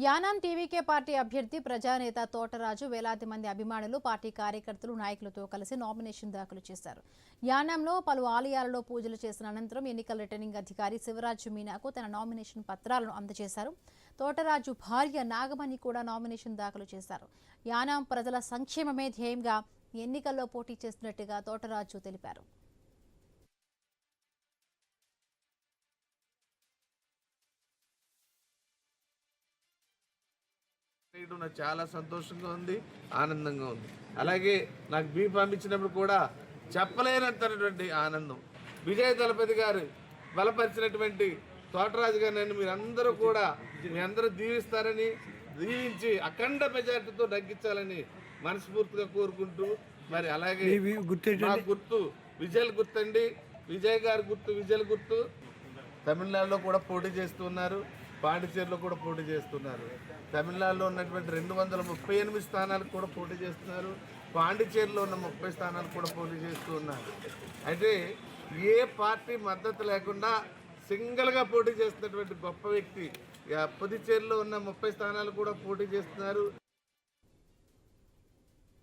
Yanam TVK party అభ్యర్థి ప్రజానేత తోటరాజు వేలాది మంది అభిమానులు పార్టీ కార్యకర్తలు నాయకులతో కలిసి నామినేషన్ దాఖలు చేశారు. యానాంలో పలు ఆలయాలలో పూజలు చేసిన అనంతరం ఎన్నికల రిటర్నింగ్ అధికారి శివరాజు మీనాకు తన నామినేషన్ పత్రాలను అందజేశారు. తోటరాజు భార్య నాగమణి కూడా నామినేషన్ దాఖలు చేశారు. యానాం ప్రజల సంక్షేమమే ధ్యేయంగా ఎన్నికల్లో పోటీ చేస్తున్నట్టుగా తోటరాజు తెలిపారు. నాకు చాలా సంతోషంగా ఉంది, ఆనందంగా ఉంది. అలాగే నాకు బీ పంపించినప్పుడు కూడా చెప్పలేనంతటువంటి ఆనందం. విజయ దళపతి గారు బలపరిచినటువంటి తోటరాజు గారిని మీరందరూ కూడా మీ అందరూ దీవిస్తారని, దీవించి అఖండ మెజార్టీతో నగ్గించాలని మనస్ఫూర్తిగా కోరుకుంటూ, మరి అలాగే నా గుర్తు విజయ్ గుర్తండి, విజయ్ గారి గుర్తు విజయ్ గుర్తు. తమిళనాడులో కూడా పోటీ చేస్తున్నారు, పాండిచేరిలో కూడా పోటీ చేస్తున్నారు. తమిళనాడులో ఉన్నటువంటి 238 స్థానాలకు కూడా పోటీ చేస్తున్నారు. పాండిచేరిలో ఉన్న 30 స్థానాలకు కూడా పోటీ చేస్తూ ఉన్నారు. అయితే ఏ పార్టీ మద్దతు లేకుండా సింగిల్గా పోటీ చేస్తున్నటువంటి గొప్ప వ్యక్తి. పుదుచ్చేరిలో ఉన్న 30 స్థానాలు కూడా పోటీ చేస్తున్నారు.